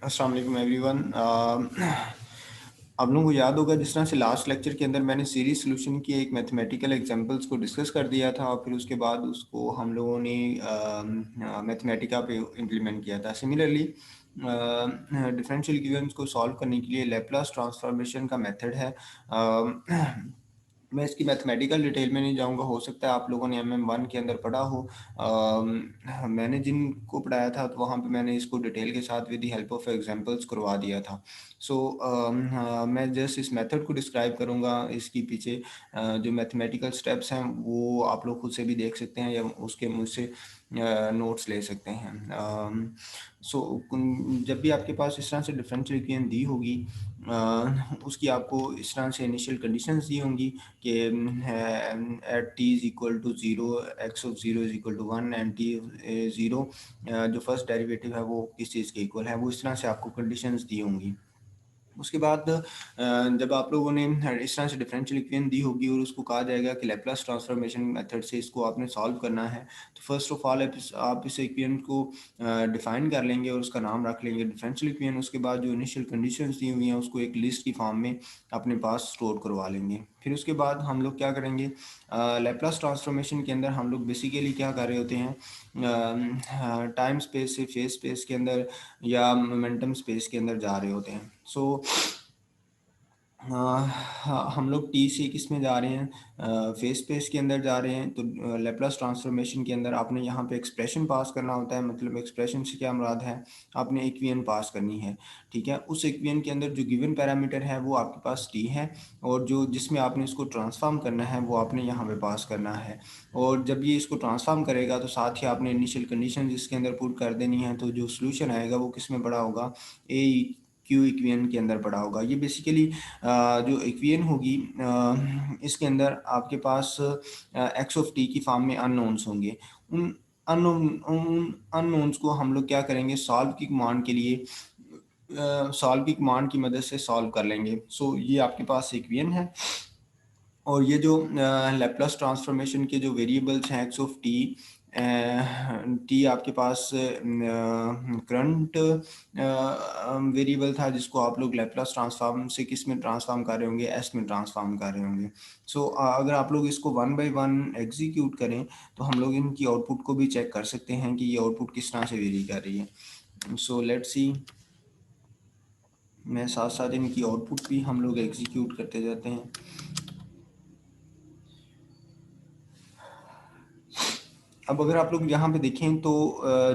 अस्सलाम वालेकुम एवरीवन। आप लोगों को याद होगा जिस तरह से लास्ट लेक्चर के अंदर मैंने सीरीज सोल्यूशन की एक मैथमेटिकल एग्जांपल्स को डिस्कस कर दिया था और फिर उसके बाद उसको हम लोगों ने मैथमेटिका पे इम्प्लीमेंट किया था। सिमिलरली डिफरेंशियल इक्वेशंस को सॉल्व करने के लिए लैप्लास ट्रांसफॉर्मेशन का मेथड है। मैं इसकी मैथमेटिकल डिटेल में नहीं जाऊंगा, हो सकता है आप लोगों ने MM1 के अंदर पढ़ा हो। मैंने जिनको पढ़ाया था तो वहाँ पे मैंने इसको डिटेल के साथ with the help of examples करवा दिया था। सो मैं जस्ट इस मेथड को डिस्क्राइब करूँगा। इसकी पीछे जो मैथमेटिकल स्टेप्स हैं वो आप लोग खुद से भी देख सकते हैं या उसके मुझसे नोट्स ले सकते हैं। सो जब भी आपके पास इस तरह से डिफरेंशियल इक्वेशन दी होगी, उसकी आपको इस तरह से इनिशियल कंडीशंस दी होंगी कि at t is equal to zero, x of zero is equal to one and t zero जो फर्स्ट डेरिवेटिव है वो किस चीज़ के इक्वल है, वो इस तरह से आपको कंडीशंस दी होंगी। उसके बाद जब आप लोगों ने इस तरह से डिफरेंशियल इक्वेशन दी होगी और उसको कहा जाएगा कि लैप्लास ट्रांसफॉर्मेशन मेथड से इसको आपने सॉल्व करना है, तो फर्स्ट ऑफ ऑल आप इस इक्वेशन को डिफाइन कर लेंगे और उसका नाम रख लेंगे डिफरेंशियल इक्वेशन। उसके बाद जो इनिशियल कंडीशंस दी हुई हैं उसको एक लिस्ट की फॉर्म में अपने पास स्टोर करवा लेंगे। फिर उसके बाद हम लोग क्या करेंगे, लैप्लास ट्रांसफॉर्मेशन के अंदर हम लोग बेसिकली क्या कर रहे होते हैं, टाइम स्पेस से फेस स्पेस के अंदर या मोमेंटम स्पेस के अंदर जा रहे होते हैं। सो हम लोग टी से किस में जा रहे हैं, फेस स्पेस के अंदर जा रहे हैं। तो लैप्लास ट्रांसफॉर्मेशन के अंदर आपने यहाँ पे एक्सप्रेशन पास करना होता है। मतलब एक्सप्रेशन से क्या मुराद है, आपने इक्वेशन पास करनी है। ठीक है, उस इक्वेशन के अंदर जो गिवन पैरामीटर है वो आपके पास टी है और जो जिसमें आपने इसको ट्रांसफॉर्म करना है वो आपने यहाँ पे पास करना है। और जब ये इसको ट्रांसफॉर्म करेगा तो साथ ही आपने इनिशियल कंडीशन इसके अंदर पुट कर देनी है। तो जो सोल्यूशन आएगा वो किस में पड़ा होगा, ए क्यू इक्वेशन के अंदर पड़ा होगा। ये बेसिकली जो इक्वेशन होगी इसके अंदर आपके पास एक्स ऑफ टी की फॉर्म में अननोन्स होंगे। उन अननोन्स को हम लोग क्या करेंगे, सॉल्व की कमांड के लिए सॉल्व की कमांड की मदद से सॉल्व कर लेंगे। सो ये आपके पास इक्वेशन है और ये जो लैप्लास ट्रांसफॉर्मेशन के जो वेरिएबल्स हैं एक्स ऑफ टी, टी आपके पास करंट वेरिएबल था जिसको आप लोग लैप्लास ट्रांसफॉर्म से किस में ट्रांसफॉर्म कर रहे होंगे, एस में ट्रांसफॉर्म कर रहे होंगे। सो अगर आप लोग इसको वन बाय वन एग्जीक्यूट करें तो हम लोग इनकी आउटपुट को भी चेक कर सकते हैं कि ये आउटपुट किस तरह से वेरी कर रही है। सो लेट्स सी, मैं साथ साथ इनकी आउटपुट भी हम लोग एग्जीक्यूट करते जाते हैं। अब अगर आप लोग यहाँ पे देखें तो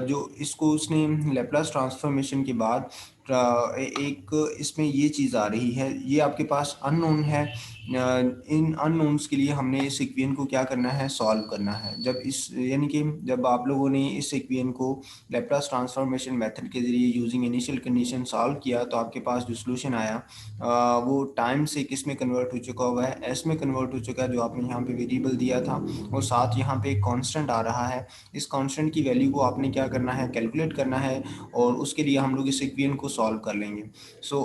जो इसको उसने लैप्लास ट्रांसफॉर्मेशन के बाद एक इसमें ये चीज़ आ रही है, ये आपके पास अननोन है। इन अननोन्स के लिए हमने इस इक्वेशन को क्या करना है, सॉल्व करना है। जब इस यानी कि जब आप लोगों ने इस इक्वेशन को लैप्लास ट्रांसफॉर्मेशन मेथड के ज़रिए यूजिंग इनिशियल कंडीशन सॉल्व किया तो आपके पास जो सोल्यूशन आया वो टाइम से किस में कन्वर्ट हो चुका हुआ है, एस में कन्वर्ट हो चुका है जो आपने यहाँ पे वेरिएबल दिया था। और साथ यहाँ पे एक कांस्टेंट आ रहा है, इस कांस्टेंट की वैल्यू को आपने क्या करना है, कैलकुलेट करना है और उसके लिए हम लोग इस इक्वेशन को सॉल्व कर लेंगे। सो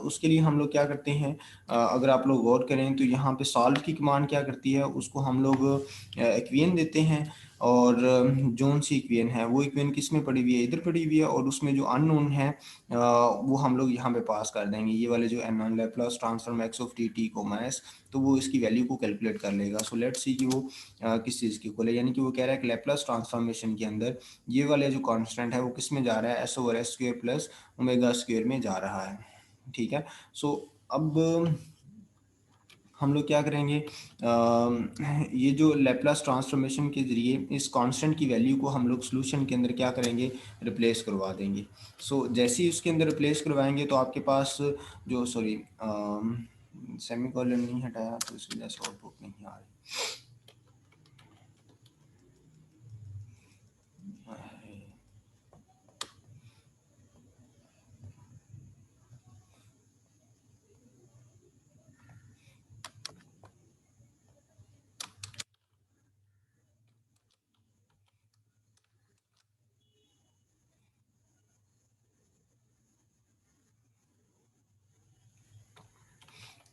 उसके लिए हम लोग क्या करते हैं, अगर आप लोग गौर करें तो यहाँ पे सॉल्व की कमांड क्या करती है, उसको हम लोग इक्वेशन देते हैं और जोन सी इक्वेशन है वो इक्वेशन किस में पड़ी हुई है, इधर पड़ी हुई है और उसमें जो अननोन है वो हम लोग यहाँ पे पास कर देंगे। ये वाले जो unknown Laplace transform x of t t comma s, तो वो इसकी वैल्यू को कैलकुलेट कर लेगा। सो लेट्स सी कि वो किस चीज़ की इक्वल है, यानी कि वो कह रहा है कि लैप्लास ट्रांसफॉर्मेशन के अंदर ये वाले जो कॉन्स्टेंट है वो किस में जा रहा है, S over S square plus omega square में जा रहा है। ठीक है, सो अब हम लोग क्या करेंगे, ये जो लैप्लास ट्रांसफॉर्मेशन के ज़रिए इस कांस्टेंट की वैल्यू को हम लोग सोल्यूशन के अंदर क्या करेंगे, रिप्लेस करवा देंगे। सो जैसे ही उसके अंदर रिप्लेस करवाएंगे तो आपके पास जो सॉरी सेमीकोलन नहीं हटाया तो इस वजह से आउटपुट नहीं आ रही।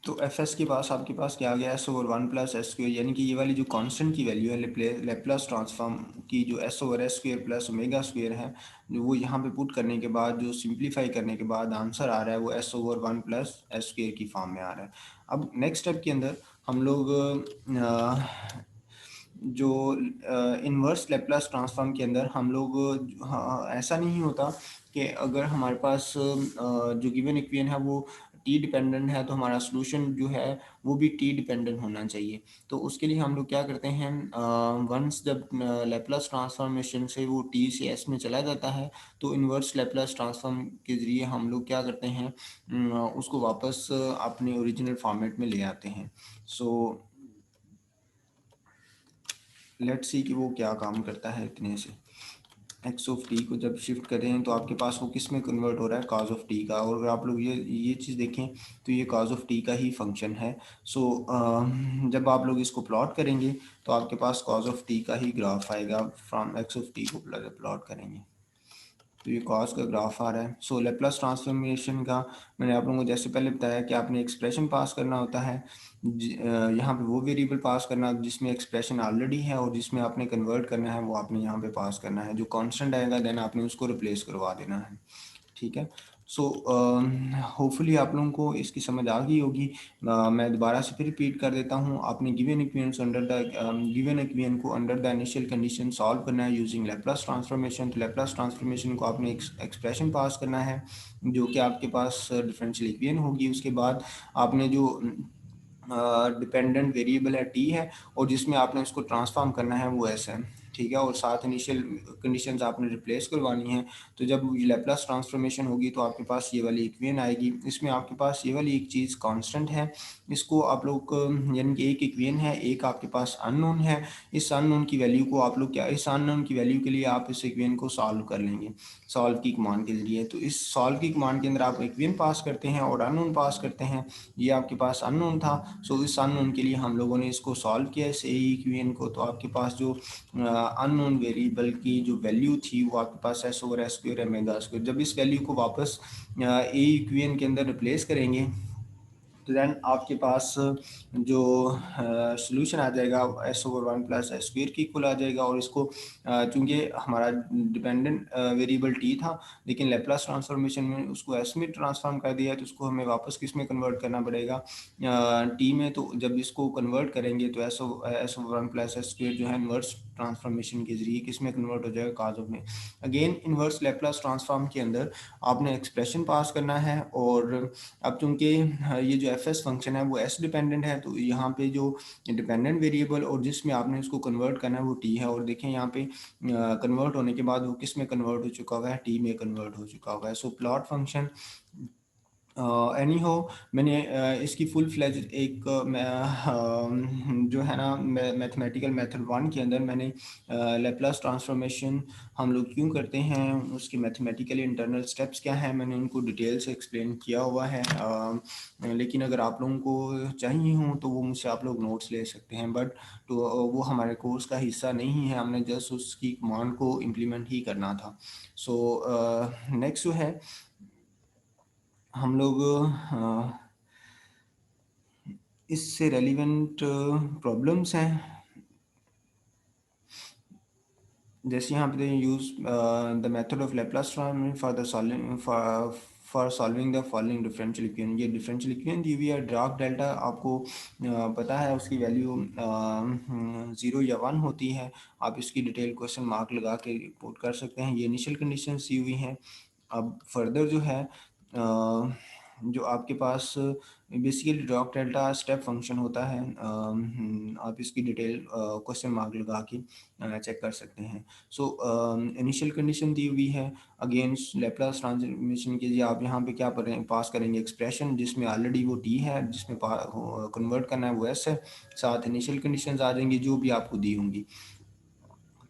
तो एफ एस के पास आपके पास क्या आ गया, S over one plus S square, यानी कि ये वाली जो कांस्टेंट की वैल्यू है लेप्लास ट्रांसफॉर्म की, जो S over S square plus omega square है, जो वो यहाँ पे पुट करने के बाद, जो सिंप्लीफाई करने के बाद आंसर आ रहा है वो S over one plus S square की फॉर्म में आ रहा है। अब नेक्स्ट स्टेप के अंदर हम लोग जो इन्वर्स लेप्लास ट्रांसफॉर्म के अंदर हम लोग ऐसा नहीं होता कि अगर हमारे पास जो गिवन इक्वेशन है वो टी डिपेंडेंट है तो हमारा सोल्यूशन जो है वो भी टी डिपेंडेंट होना चाहिए। तो उसके लिए हम लोग क्या करते हैं, वंस जब लेप्लास ट्रांसफॉर्मेशन से वो टी से एस में चला जाता है तो इन्वर्स लेप्लास ट्रांसफॉर्म के ज़रिए हम लोग क्या करते हैं, उसको वापस अपने ओरिजिनल फॉर्मेट में ले आते हैं। सो लेट्स सी कि वो क्या काम करता है। इतने से एक्स ऑफ टी को जब शिफ्ट करें तो आपके पास वो किस में कन्वर्ट हो रहा है, काज ऑफ टी का। और अगर आप लोग ये चीज़ देखें तो ये काज ऑफ टी का ही फंक्शन है। सो जब आप लोग इसको प्लॉट करेंगे तो आपके पास काज ऑफ टी का ही ग्राफ आएगा फ्रॉम एक्स ऑफ टी को प्लॉट करेंगे तो ये कॉस का ग्राफ आ रहा है। सो लेप्लास ट्रांसफॉर्मेशन का मैंने आप लोगों को जैसे पहले बताया कि आपने एक्सप्रेशन पास करना होता है, यहाँ पे वो वेरिएबल पास करना जिसमें एक्सप्रेशन ऑलरेडी है और जिसमें आपने कन्वर्ट करना है वो आपने यहाँ पे पास करना है। जो कांस्टेंट आएगा देन आपने उसको रिप्लेस करवा देना है। ठीक है। सो होपफुली आप लोगों को इसकी समझ आ गई होगी। मैं दोबारा से फिर रिपीट कर देता हूँ। आपने given equations under the given equation को under the initial condition solve करना है यूजिंग लेप्लास ट्रांसफॉर्मेशन। तो लेप्लास ट्रांसफॉर्मेशन को आपने एक्सप्रेशन पास करना है जो कि आपके पास डिफरेंशियल इक्वेशन होगी। उसके बाद आपने जो डिपेंडेंट वेरिएबल है टी है और जिसमें आपने उसको ट्रांसफॉर्म करना है वो एस है। ठीक है। और साथ इनिशियल कंडीशंस आपने रिप्लेस करवानी है। तो जब लेप्लास ट्रांसफॉर्मेशन होगी तो आपके पास ये वाली इक्वेशन आएगी। इसमें आपके पास ये वाली एक चीज़ कांस्टेंट है, इसको आप लोग यानी कि एक इक्वेशन है, एक आपके पास अननोन है। इस अननोन की वैल्यू को आप लोग क्या, इस अननोन की वैल्यू के लिए आप इस इक्वेशन को सॉल्व कर लेंगे सॉल्व की कमांड के जरिए। तो इस सॉल्व की कमांड के अंदर आप इक्वेशन पास करते हैं और अननोन पास करते हैं। ये आपके पास अननोन था, सो इस अननोन के लिए हम लोगों ने इसको सॉल्व किया इस ए इक्वेशन को। तो आपके पास जो अननोन वेरिएबल की जो वैल्यू थी वो आपके पास s over s square omega square. जब इस वैल्यू को वापस ए इक्वेशन के अंदर रिप्लेस करेंगे तो देन आपके पास जो सोल्यूशन आ जाएगा S over one plus S square की इक्वल आ जाएगा। और इसको चूँकि हमारा डिपेंडेंट वेरिएबल टी था लेकिन लेप्लास ट्रांसफॉर्मेशन में उसको एस में ट्रांसफॉर्म कर दिया है तो उसको हमें वापस किस में कन्वर्ट करना पड़ेगा, टी में। तो जब इसको कन्वर्ट करेंगे तो S over one plus S square जो है इन्वर्स ट्रांसफॉर्मेशन के जरिए किस में कन्वर्ट हो जाएगा, काज ऑफ में। अगेन इन्वर्स लेप्लास ट्रांसफॉर्म के अंदर आपने एक्सप्रेशन पास करना है। और अब चूंकि ये जो एफ एस फंक्शन है वो एस डिपेंडेंट है तो यहाँ पे जो डिपेंडेंट वेरिएबल और जिसमें आपने उसको कन्वर्ट करना है वो टी है। और देखें यहाँ पे कन्वर्ट होने के बाद वो किस में कन्वर्ट हो चुका हुआ है, टी में कन्वर्ट हो चुका हुआ है। सो प्लॉट फंक्शन एनी हो, मैंने इसकी फुल फ्लेज एक जो है ना मैथमेटिकल मेथड वन के अंदर मैंने लेप्लास ट्रांसफॉर्मेशन हम लोग क्यों करते हैं, उसकी मैथमेटिकल इंटरनल स्टेप्स क्या हैं, मैंने उनको डिटेल से एक्सप्लेन किया हुआ है। लेकिन अगर आप लोगों को चाहिए हो तो वो मुझसे आप लोग नोट्स ले सकते हैं, बट तो वो हमारे कोर्स का हिस्सा नहीं है, हमने जस्ट उसकी कमांड को इम्प्लीमेंट ही करना था। सो नेक्स्ट जो है हम लोग इससे रेलिवेंट प्रॉब्लम्स हैं। जैसे यहाँ पे use the method of Laplace transform for solving the following differential equation. ये डिफरेंशियल इक्वेशन दी हुई है ड्राक डेल्टा, आपको पता है उसकी वैल्यू 0 या 1 होती है। आप इसकी डिटेल क्वेश्चन मार्क लगा के रिपोर्ट कर सकते हैं। ये इनिशियल कंडीशन दी हुई हैं। अब फर्दर जो है जो आपके पास basically drop delta step function होता है, आप इसकी डिटेल क्वेश्चन मार्क लगा के चेक कर सकते हैं। सो इनिशियल कंडीशन दी हुई है। अगेन लेप्लास ट्रांसफॉर्मेशन के लिए आप यहाँ पे क्या पास करेंगे, एक्सप्रेशन जिसमें ऑलरेडी वो टी है, जिसमें कन्वर्ट करना है वो एस है, साथ इनिशियल कंडीशंस आ जाएंगी जो भी आपको दी होंगी।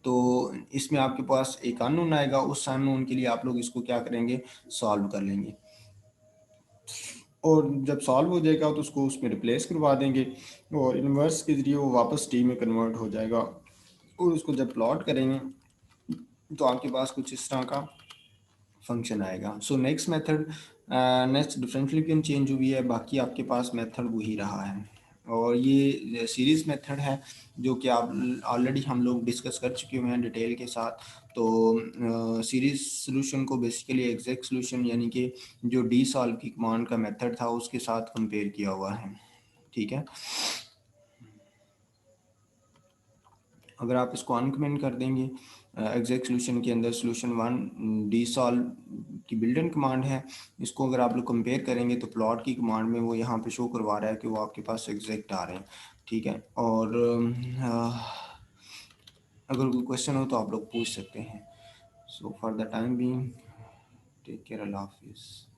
तो इसमें आपके पास एक अननोन आएगा, उस अननोन के लिए आप लोग इसको क्या करेंगे, सॉल्व कर लेंगे। और जब सॉल्व हो जाएगा तो उसको उसमें रिप्लेस करवा देंगे और इन्वर्स के ज़रिए वो वापस टी में कन्वर्ट हो जाएगा। और उसको जब प्लॉट करेंगे तो आपके पास कुछ इस तरह का फंक्शन आएगा। So next method, next differential equation change हुई है, बाकी आपके पास मेथड वही रहा है। और ये सीरीज़ मेथड है जो कि आप ऑलरेडी हम लोग डिस्कस कर चुके हुए हैं डिटेल के साथ। तो सीरीज़ सॉल्यूशन को बेसिकली एग्जैक्ट सॉल्यूशन यानी कि जो डी सॉल्व की कमांड का मेथड था उसके साथ कंपेयर किया हुआ है, ठीक है। अगर आप इसको अनकमेंट कर देंगे एग्जैक्ट सॉल्यूशन के अंदर, सॉल्यूशन 1 डी सॉल्व की बिल्डन कमांड है, इसको अगर आप लोग कंपेयर करेंगे तो प्लॉट की कमांड में वो यहाँ पे शो करवा रहा है कि वो आपके पास एग्जैक्ट आ रहे हैं, ठीक है। और अगर कोई क्वेश्चन हो तो आप लोग पूछ सकते हैं। So for the time being take care, अल्लाह हाफिज़।